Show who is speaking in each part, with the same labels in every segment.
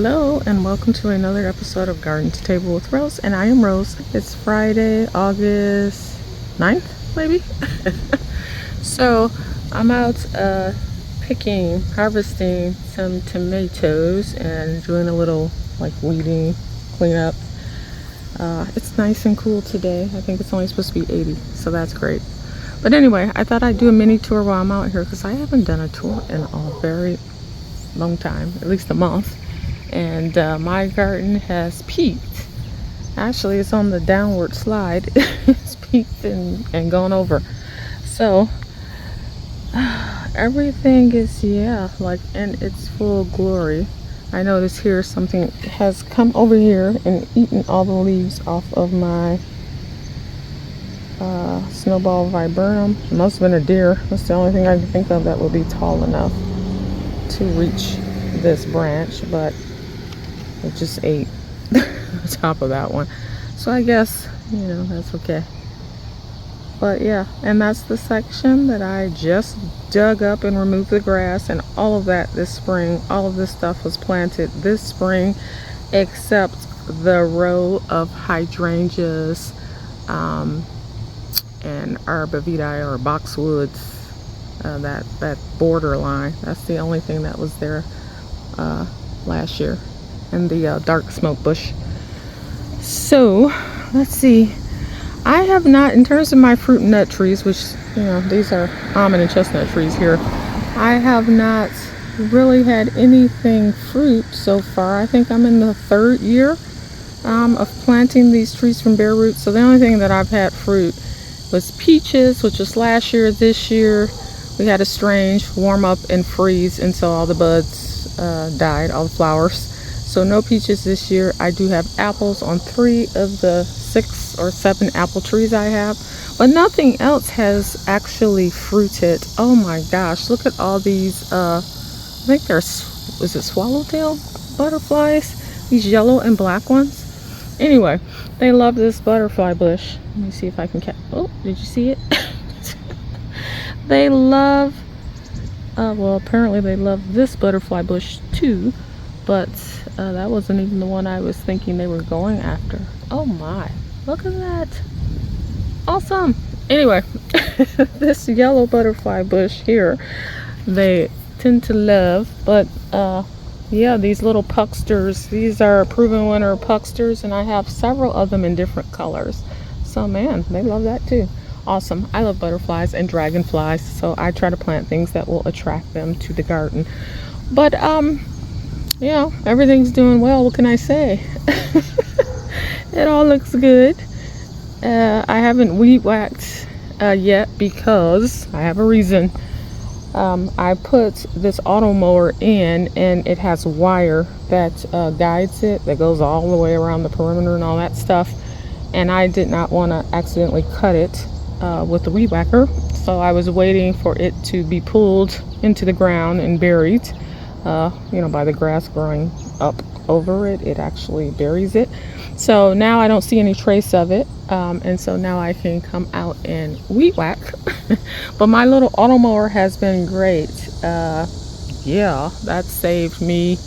Speaker 1: Hello and welcome to another episode of Garden to Table with Rose, and I am Rose. It's Friday, August 9th, maybe? So I'm out harvesting some tomatoes and doing a little weeding, cleanup. It's nice and cool today. I think it's only supposed to be 80, so that's great. But anyway, I thought I'd do a mini tour while I'm out here because I haven't done a tour in a very long time, at least a month. And my garden has peaked. Actually, it's on the downward slide. It's peaked and gone over. So everything is in its full glory. I notice here something has come over here and eaten all the leaves off of my snowball viburnum. It must have been a deer. That's the only thing I can think of that would be tall enough to reach this branch, but it just ate the top of that one. So I guess, that's okay. But yeah, and that's the section that I just dug up and removed the grass and all of that this spring. All of this stuff was planted this spring, except the row of hydrangeas and arborvitae or boxwoods, that borderline. That's the only thing that was there last year. And the dark smoke bush. So let's see, I have not, in terms of my fruit and nut trees, which these are almond and chestnut trees here, I have not really had anything fruit so far. I think I'm in the third year of planting these trees from bare roots. So the only thing that I've had fruit was peaches, which was last year. This year we had a strange warm up and freeze, and so all the buds died, all the flowers. So no peaches this year. I do have apples on 3 of the 6 or 7 apple trees I have, but nothing else has actually fruited. Oh my gosh, look at all these, I think is it swallowtail butterflies? These yellow and black ones. Anyway, they love this butterfly bush. Let me see if I can catch, oh, did you see it? They love, well, apparently they love this butterfly bush too, but that wasn't even the one I was thinking they were going after. Oh my, look at that. Awesome. Anyway, this yellow butterfly bush here, they tend to love, but yeah, these little pucksters, these are proven winner pucksters, and I have several of them in different colors. So man, they love that too. Awesome. I love butterflies and dragonflies, so I try to plant things that will attract them to the garden. But everything's doing well. What can I say? It all looks good. I haven't weed whacked yet because I have a reason. I put this auto mower in, and it has wire that guides it, that goes all the way around the perimeter and all that stuff, and I did not want to accidentally cut it with the weed whacker, so I was waiting for it to be pulled into the ground and buried. By the grass growing up over it, it actually buries it. So now I don't see any trace of it, and so now I can come out and weed whack. But my little auto mower has been great. That saved me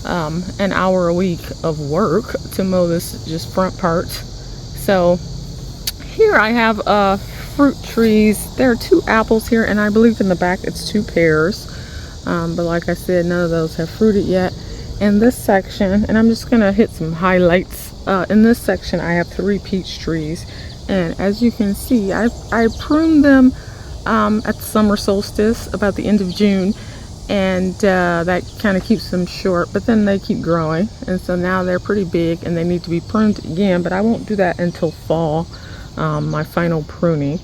Speaker 1: an hour a week of work to mow this just front part. So here I have fruit trees. There are 2 apples here, and I believe in the back it's 2 pears. But like I said, none of those have fruited yet. In this section, and I'm just gonna hit some highlights. In this section, I have 3 peach trees, and as you can see, I pruned them at the summer solstice, about the end of June, and that kind of keeps them short. But then they keep growing, and so now they're pretty big, and they need to be pruned again. But I won't do that until fall, my final pruning.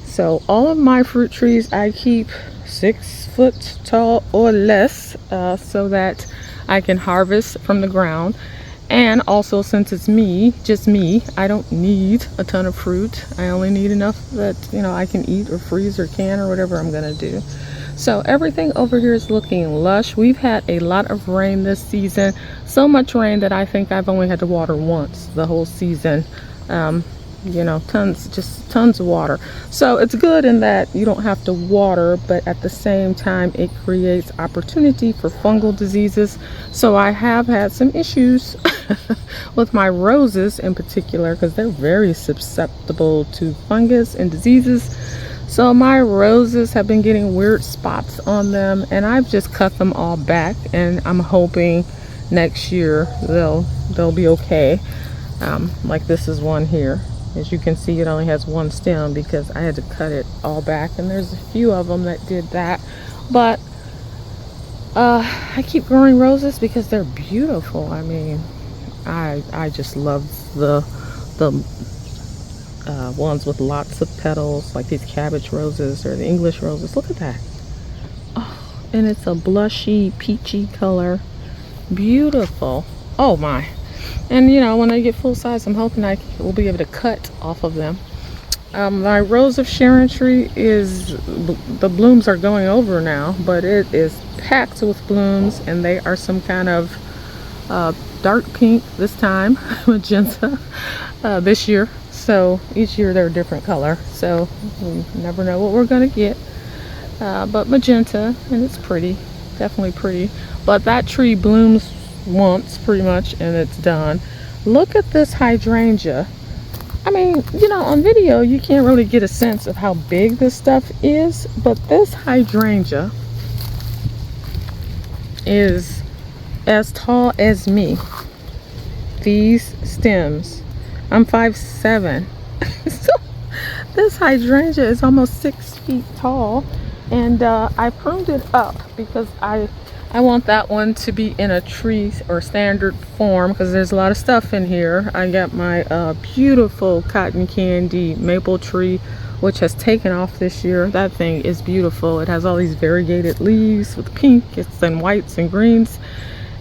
Speaker 1: So all of my fruit trees I keep 6 foot tall or less, so that I can harvest from the ground. And also, since it's just me, I don't need a ton of fruit. I only need enough that I can eat or freeze or can or whatever I'm gonna do. So everything over here is looking lush. We've had a lot of rain this season, so much rain that I think I've only had to water once the whole season. you know, tons of water. So it's good in that you don't have to water, but at the same time it creates opportunity for fungal diseases. So I have had some issues with my roses in particular, because they're very susceptible to fungus and diseases. So my roses have been getting weird spots on them, and I've just cut them all back, and I'm hoping next year they'll be okay. Like this is one here. As you can see, it only has one stem because I had to cut it all back, and there's a few of them that did that. But I keep growing roses because they're beautiful. I mean, I just love the ones with lots of petals, like these cabbage roses or the English roses. Look at that. Oh, and it's a blushy peachy color. Beautiful. Oh my. And you know, when they get full size, I'm hoping I will be able to cut off of them. My Rose of Sharon tree is, the blooms are going over now, but it is packed with blooms, and they are some kind of dark pink this time, magenta this year. So each year they're a different color, so we never know what we're gonna get. But magenta, and it's pretty, definitely pretty. But that tree blooms once pretty much and it's done. Look at this hydrangea. I mean, you know, on video you can't really get a sense of how big this stuff is, but this hydrangea is as tall as me. These stems, I'm 5'7". So this hydrangea is almost 6 feet tall, and I pruned it up because I want that one to be in a tree or standard form, because there's a lot of stuff in here. I got my beautiful cotton candy maple tree, which has taken off this year. That thing is beautiful. It has all these variegated leaves with pink and whites and greens.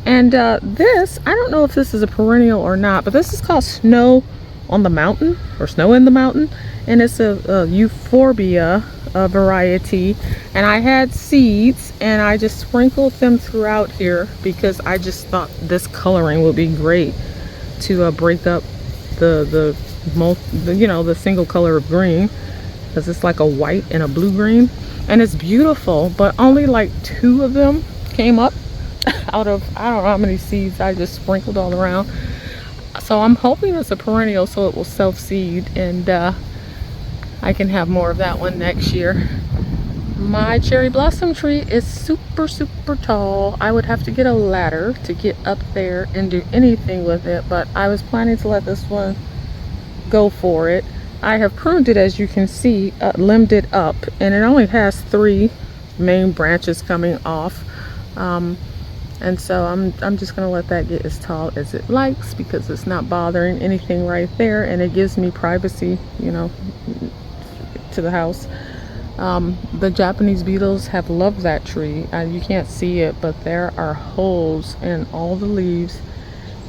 Speaker 1: And this, I don't know if this is a perennial or not, but this is called Snow on the Mountain, or Snow in the Mountain, and it's a euphorbia variety. And I had seeds and I just sprinkled them throughout here because I just thought this coloring would be great to break up the you know, the single color of green, because it's like a white and a blue green, and it's beautiful. But only like 2 of them came up out of, I don't know how many seeds I just sprinkled all around. So I'm hoping it's a perennial, so it will self-seed, and I can have more of that one next year. My cherry blossom tree is super tall. I would have to get a ladder to get up there and do anything with it, but I was planning to let this one go for it. I have pruned it, as you can see, limbed it up, and it only has 3 main branches coming off. And so I'm just gonna let that get as tall as it likes, because it's not bothering anything right there, and it gives me privacy, you know, to the house. The Japanese beetles have loved that tree. You can't see it, but there are holes in all the leaves,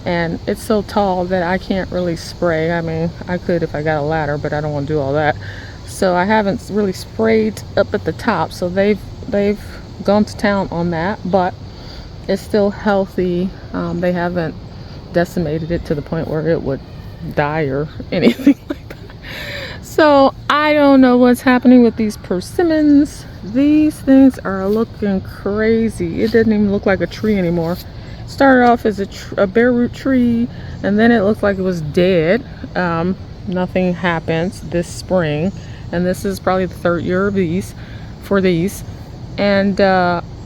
Speaker 1: and it's so tall that I can't really spray. I mean, I could if I got a ladder, but I don't want to do all that. So I haven't really sprayed up at the top, so they've gone to town on that, but it's still healthy. They haven't decimated it to the point where it would die or anything like that. So I don't know what's happening with these persimmons. These things are looking crazy. It doesn't even look like a tree anymore. Started off as a bare root tree, and then it looked like it was dead. Nothing happens this spring, and this is probably the 3rd year of these. And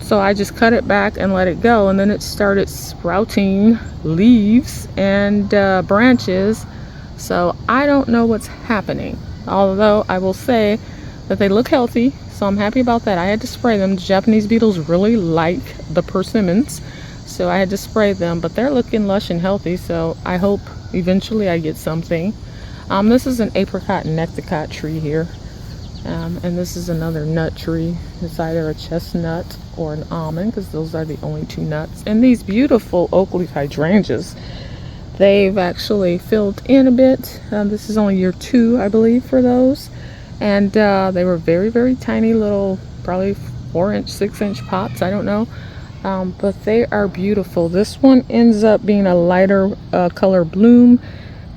Speaker 1: so I just cut it back and let it go, and then it started sprouting leaves and branches. So I don't know what's happening, although I will say that they look healthy, so I'm happy about that. I had to spray them. The Japanese beetles really like the persimmons, so I had to spray them, but they're looking lush and healthy, so I hope eventually I get something. This is an apricot and nectarcot tree here. And this is another nut tree. It's either a chestnut or an almond, because those are the only 2 nuts. And these beautiful oak leaf hydrangeas, they've actually filled in a bit. This is only year 2, I believe, for those. And they were very tiny little, probably 4-inch, 6-inch pots, I don't know. But they are beautiful. This one ends up being a lighter color bloom,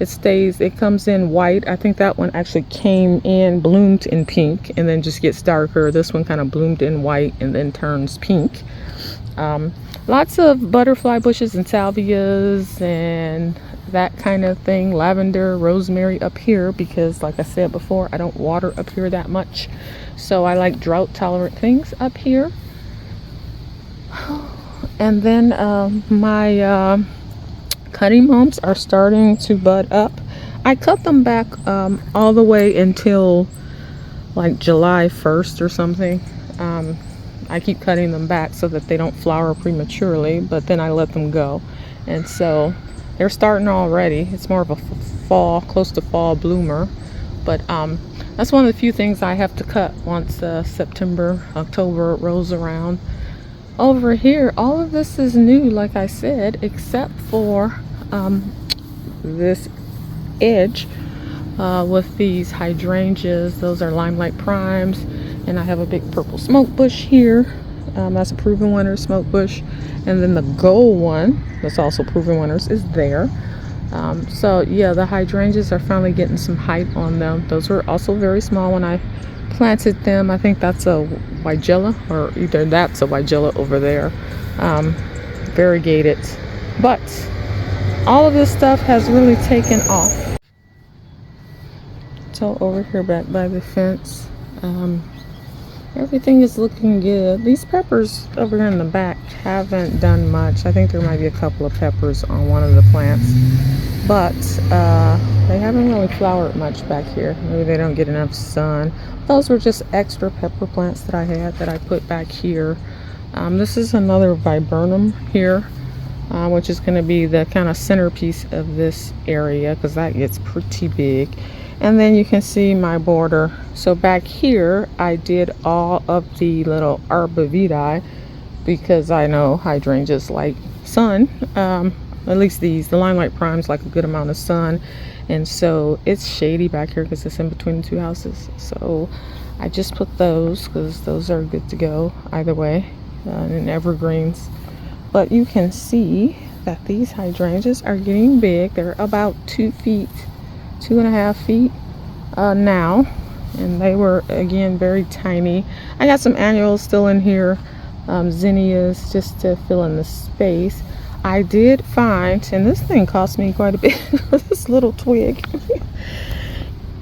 Speaker 1: it comes in white. I think that one actually came in, bloomed in pink, and then just gets darker. This one kind of bloomed in white and then turns pink. Lots of butterfly bushes and salvias and that kind of thing. Lavender, rosemary up here because, like I said before, I don't water up here that much. So I like drought tolerant things up here. And then my cutting mums are starting to bud up. I cut them back all the way until like July 1st or something. I keep cutting them back so that they don't flower prematurely, but then I let them go. And so they're starting already. It's more of a fall, close to fall bloomer. But that's one of the few things I have to cut once September, October rolls around. Over here, all of this is new, like I said, except for this edge with these hydrangeas. Those are limelight primes. And I have a big purple smoke bush here. That's a proven winner smoke bush. And then the gold one, that's also proven winners, is there. So yeah, the hydrangeas are finally getting some height on them. Those were also very small when I planted them. I think that's a Weigela, or either that's a Weigela over there. Variegated. But all of this stuff has really taken off. So over here back by the fence, everything is looking good. These peppers over here in the back haven't done much. I think there might be a couple of peppers on one of the plants, but they haven't really flowered much back here. Maybe they don't get enough sun. Those were just extra pepper plants that I had that I put back here. This is another viburnum here, which is going to be the kind of centerpiece of this area because that gets pretty big. And then you can see my border. So back here I did all of the little arborvitae because I know hydrangeas like sun. At least the limelight primes like a good amount of sun, and so it's shady back here because it's in between the two houses. So I just put those because those are good to go either way, and evergreens. But you can see that these hydrangeas are getting big. They're about 2 feet, 2.5 feet now, and they were again very tiny. I got some annuals still in here, zinnias, just to fill in the space. I did find, and this thing cost me quite a bit, this little twig,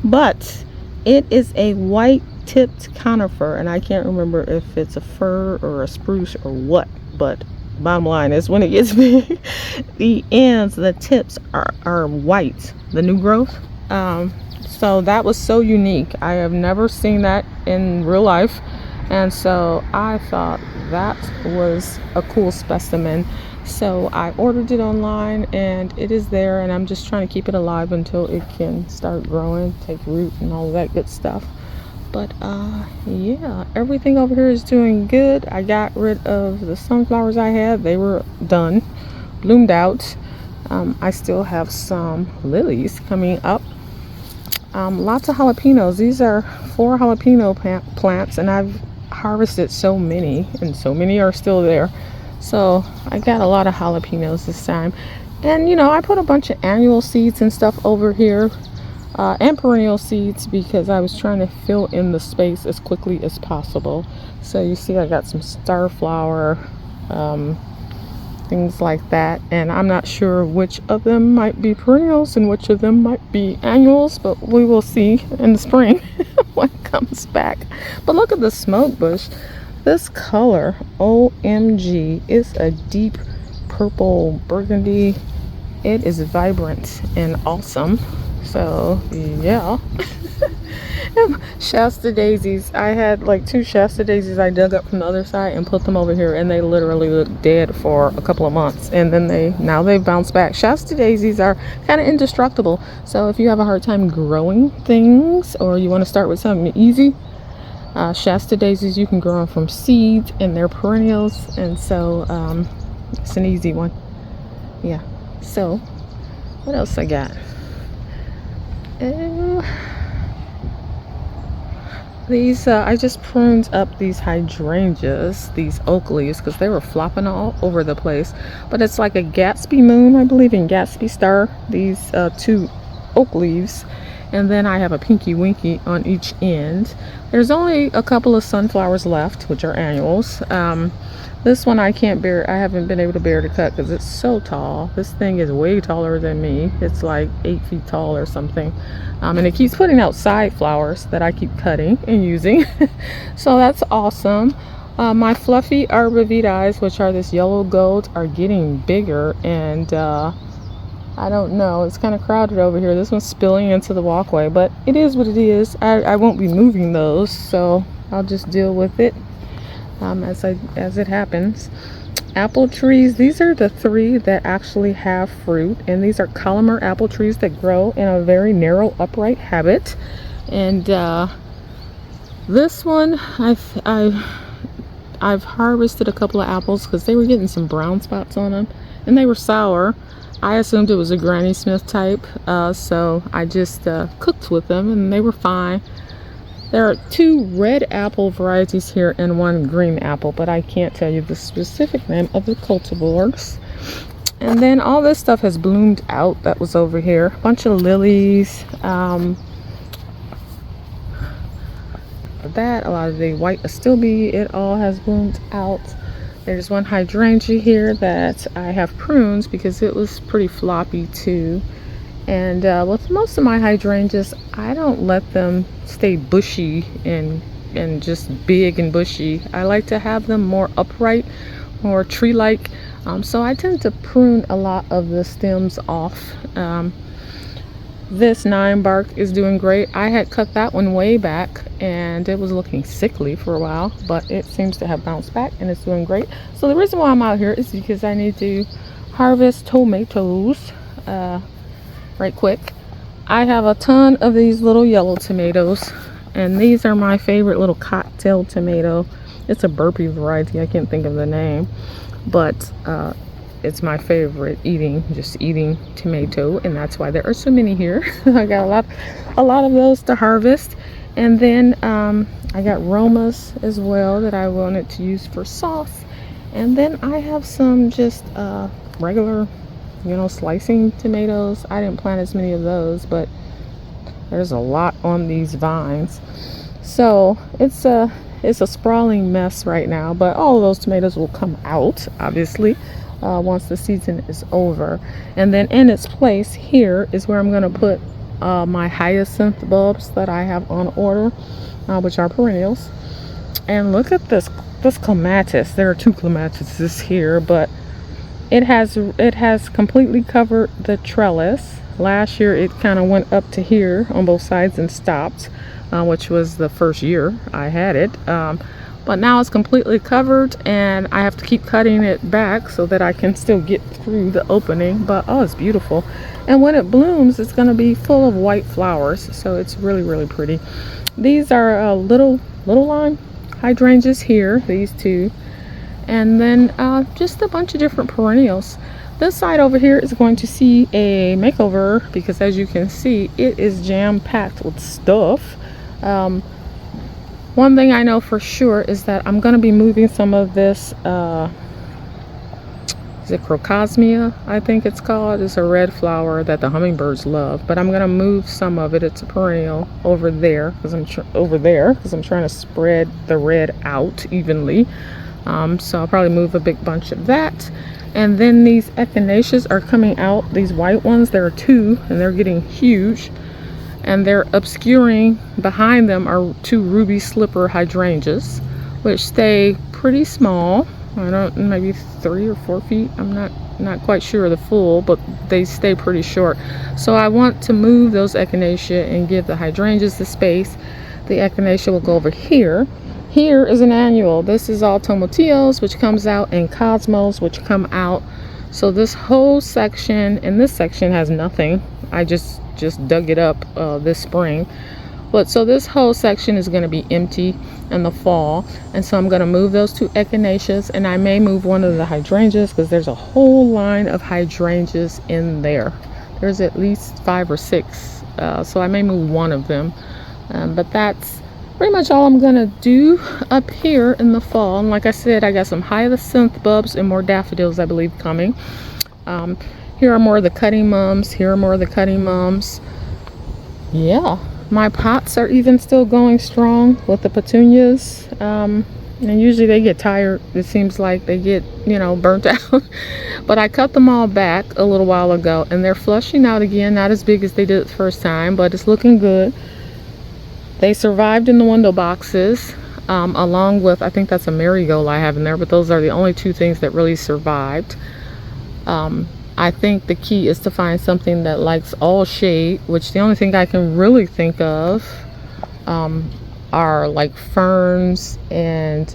Speaker 1: but it is a white tipped conifer, and I can't remember if it's a fir or a spruce or what, but bottom line is when it gets big, the ends, the tips are white, the new growth. So that was so unique. I have never seen that in real life, and so I thought that was a cool specimen. So I ordered it online and it is there, and I'm just trying to keep it alive until it can start growing, take root and all of that good stuff. But yeah, everything over here is doing good. I got rid of the sunflowers I had. They were done, bloomed out. I still have some lilies coming up. Lots of jalapenos. These are 4 jalapeno plants, and I've harvested so many, and so many are still there. So I got a lot of jalapenos this time. And you know, I put a bunch of annual seeds and stuff over here, and perennial seeds, because I was trying to fill in the space as quickly as possible. So you see I got some starflower, things like that, and I'm not sure which of them might be perennials and which of them might be annuals, but we will see in the spring when it comes back. But look at the smoke bush. This color, OMG, is a deep purple burgundy. It is vibrant and awesome. So yeah. Shasta daisies. I had like 2 Shasta daisies I dug up from the other side and put them over here, and they literally looked dead for a couple of months, and then now they've bounced back. Shasta daisies are kind of indestructible, so if you have a hard time growing things or you want to start with something easy, Shasta daisies, you can grow them from seeds, and they're perennials, and so it's an easy one. Yeah. So what else I got? These I just pruned up these hydrangeas, these oak leaves, because they were flopping all over the place. But it's like a Gatsby moon, I believe in Gatsby star. These 2 oak leaves. And then I have a pinky winky on each end. There's only a couple of sunflowers left, which are annuals. This one I can't bear, I haven't been able to bear to cut because it's so tall. This thing is way taller than me. It's like 8 feet tall or something. And it keeps putting out side flowers that I keep cutting and using. So that's awesome. My fluffy arborvitae, which are this yellow gold, are getting bigger, and I don't know, it's kind of crowded over here. This one's spilling into the walkway, but it is what it is. I won't be moving those, so I'll just deal with it as it happens. Apple trees, these are the 3 that actually have fruit, and these are columnar apple trees that grow in a very narrow upright habit. And this one I've harvested a couple of apples because they were getting some brown spots on them and they were sour. I assumed it was a Granny Smith type, so I just cooked with them and they were fine. There are 2 red apple varieties here and 1 green apple, but I can't tell you the specific name of the cultivars. And then all this stuff has bloomed out that was over here. A bunch of lilies, a lot of the white astilbe, it all has bloomed out. There's 1 hydrangea here that I have pruned because it was pretty floppy too. And with most of my hydrangeas, I don't let them stay bushy and just big and bushy. I like to have them more upright, more tree-like. So I tend to prune a lot of the stems off. This 9 bark is doing great. I had cut that one way back and it was looking sickly for a while, but it seems to have bounced back and it's doing great. So the reason why I'm out here is because I need to harvest tomatoes right quick. I have a ton of these little yellow tomatoes, and these are my favorite little cocktail tomato. It's a burpee variety, I can't think of the name, but it's my favorite just eating tomato, and that's why there are so many here. I got a lot of those to harvest. And then I got Romas as well that I wanted to use for sauce. And then I have some just regular, slicing tomatoes. I didn't plant as many of those, but there's a lot on these vines. So it's a sprawling mess right now, but all of those tomatoes will come out, obviously, once the season is over. And then in its place here is where I'm going to put my hyacinth bulbs that I have on order, which are perennials. And look at this clematis. There are 2 clematises here, but it has completely covered the trellis. Last year it kind of went up to here on both sides and stopped, which was the first year I had it. But now it's completely covered and I have to keep cutting it back so that I can still get through the opening. But oh, it's beautiful. And when it blooms, it's going to be full of white flowers, so it's really, really pretty. These are little lime hydrangeas here, these 2. And then just a bunch of different perennials. This side over here is going to see a makeover because, as you can see, it is jam-packed with stuff. One thing I know for sure is that I'm going to be moving some of this, is it crocosmia, I think it's called. It's a red flower that the hummingbirds love, but I'm going to move some of it. It's a perennial over there because I'm trying to spread the red out evenly. So I'll probably move a big bunch of that. And then these echinaceas are coming out, these white ones. There are 2 and they're getting huge, and they're obscuring. Behind them are 2 ruby slipper hydrangeas, which stay pretty small. I don't, maybe 3 or 4 feet. I'm not quite sure of the full, but they stay pretty short. So I want to move those echinacea and give the hydrangeas the space. The echinacea will go over here. Here is an annual. This is all tomatillos, which comes out, and cosmos, which come out. So this whole section, and this section has nothing. I just dug it up this spring. But so this whole section is going to be empty in the fall, and so I'm going to move those 2 echinaceas, and I may move one of the hydrangeas because there's a whole line of hydrangeas in there. There's at least 5 or 6, so I may move one of them, but that's pretty much all I'm gonna do up here in the fall. And like I said, I got some hyacinth bulbs and more daffodils, I believe, coming. Here are more of the cutting mums. Here are more of the cutting mums. Yeah, my pots are even still going strong with the petunias. And usually they get tired. It seems like they get, burnt out. But I cut them all back a little while ago, and they're flushing out again. Not as big as they did the first time, but it's looking good. They survived in the window boxes, along with, I think that's a marigold I have in there, but those are the only two things that really survived. I think the key is to find something that likes all shade, which the only thing I can really think of are like ferns and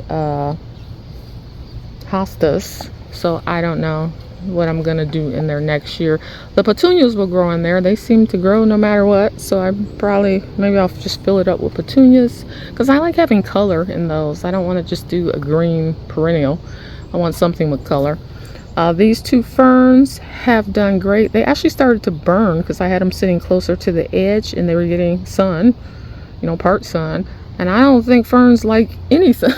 Speaker 1: hostas. So I don't know what I'm gonna do in there next year. The petunias will grow in there. They seem to grow no matter what. So maybe I'll just fill it up with petunias because I like having color in those. I don't want to just do a green perennial. I want something with color. These two ferns have done great. They actually started to burn because I had them sitting closer to the edge and they were getting sun, part sun. And I don't think ferns like any sun.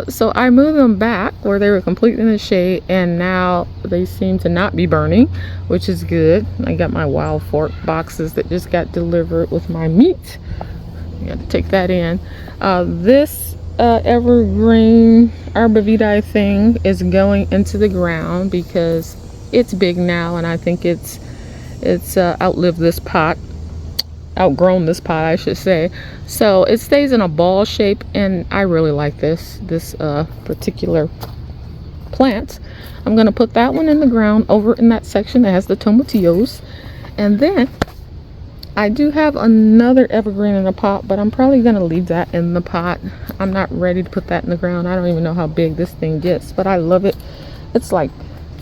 Speaker 1: So I moved them back where they were completely in the shade, and now they seem to not be burning, which is good. I got my wild fork boxes that just got delivered with my meat. I got to take that in. This evergreen arborvitae thing is going into the ground because it's big now, and I think it's outlived this pot. Outgrown this pot, I should say. So it stays in a ball shape, and I really like this particular plant. I'm gonna put that one in the ground over in that section that has the tomatillos, and then I do have another evergreen in a pot, but I'm probably gonna leave that in the pot. I'm not ready to put that in the ground. I don't even know how big this thing gets, but I love it. It's like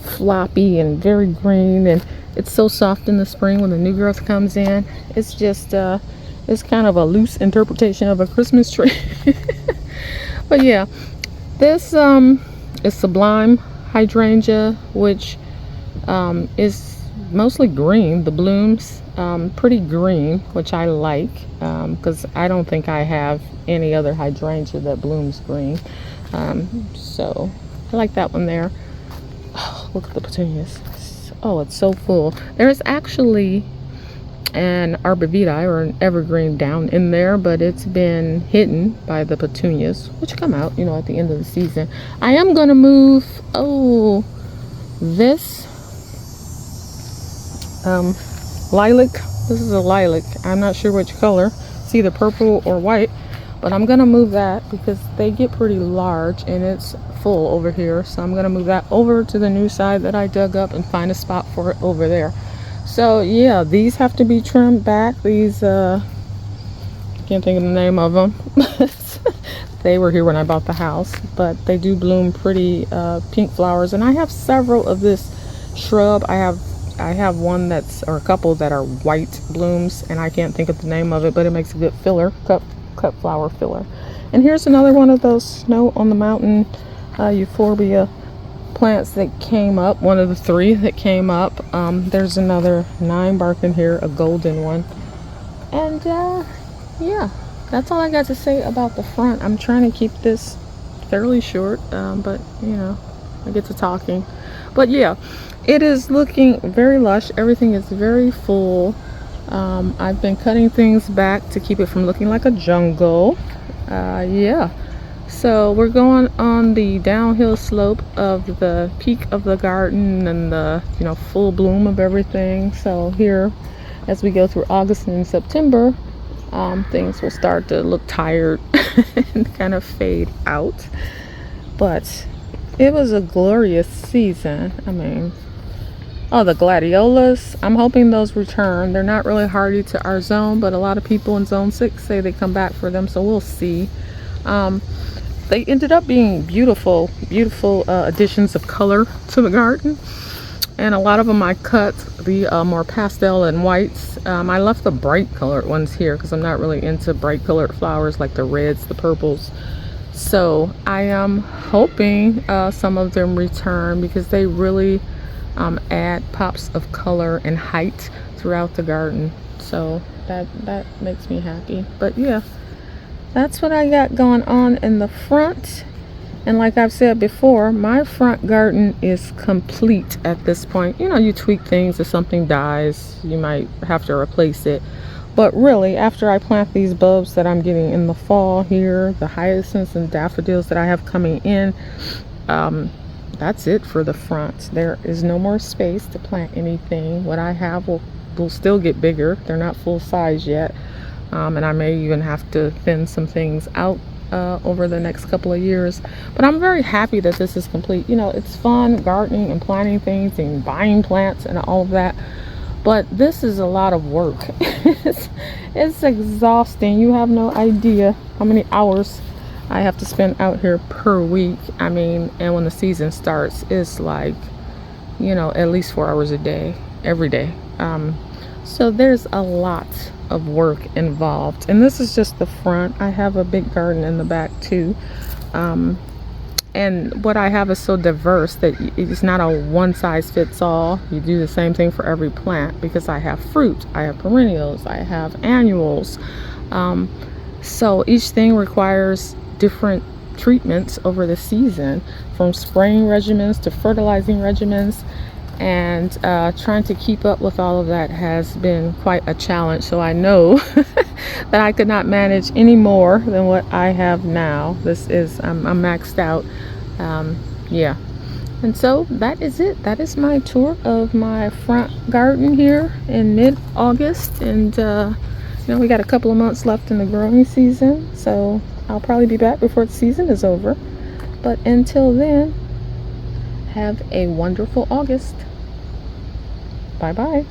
Speaker 1: floppy and very green, and it's so soft in the spring when the new growth comes in. It's just it's kind of a loose interpretation of a Christmas tree. But yeah, this is sublime hydrangea, which is mostly green. The blooms pretty green, which I like because I don't think I have any other hydrangea that blooms green. So I like that one there. Oh, look at the petunias. Oh, it's so full. There's actually an arborvitae or an evergreen down in there, but it's been hidden by the petunias, which come out, at the end of the season. I am going to move, this lilac. This is a lilac. I'm not sure which color. It's either purple or white, but I'm going to move that because they get pretty large and it's full over here. So I'm going to move that over to the new side that I dug up and find a spot for it over there. So yeah, these have to be trimmed back. These I can't think of the name of them. They were here when I bought the house, but they do bloom pretty pink flowers, and I have several of this shrub. I have one or a couple that are white blooms, and I can't think of the name of it, but it makes a good filler, cut flower filler. And here's another one of those snow on the mountain euphorbia plants that came up, one of the three that came up. There's another 9 bark in here, a golden one. And yeah, that's all I got to say about the front. I'm trying to keep this fairly short, but I get to talking. But yeah, it is looking very lush. Everything is very full. I've been cutting things back to keep it from looking like a jungle. Yeah, so we're going on the downhill slope of the peak of the garden and the full bloom of everything. So here, as we go through August and September, things will start to look tired and kind of fade out. But it was a glorious season. I mean, oh, the gladiolas, I'm hoping those return. They're not really hardy to our zone, but a lot of people in zone 6 say they come back for them, so we'll see. They ended up being beautiful additions of color to the garden, and a lot of them I cut the more pastel and whites. I left the bright colored ones here because I'm not really into bright colored flowers like the reds, the purples. So I am hoping some of them return because they really add pops of color and height throughout the garden. So that makes me happy. But yeah, that's what I got going on in the front. And like I've said before, my front garden is complete at this point. You tweak things. If something dies, you might have to replace it. But really, after I plant these bulbs that I'm getting in the fall here, the hyacinths and daffodils that I have coming in, that's it for the front. There is no more space to plant anything. What I have will still get bigger. They're not full size yet. And I may even have to thin some things out over the next couple of years. But I'm very happy that this is complete. You know, it's fun gardening and planting things and buying plants and all of that. But this is a lot of work. It's exhausting. You have no idea how many hours I have to spend out here per week. I mean, and when the season starts, it's like, you know, at least 4 hours a day, every day. So there's a lot of work involved. And this is just the front. I have a big garden in the back too. And what I have is so diverse that it's not a one size fits all. You do the same thing for every plant, because I have fruit, I have perennials, I have annuals. So each thing requires different treatments over the season, from spraying regimens to fertilizing regimens. And trying to keep up with all of that has been quite a challenge. So I know that I could not manage any more than what I have now. This is, I'm maxed out. Yeah. And so that is it. That is my tour of my front garden here in mid-August. And, you know, we got a couple of months left in the growing season. So I'll probably be back before the season is over. But until then, have a wonderful August. Bye bye.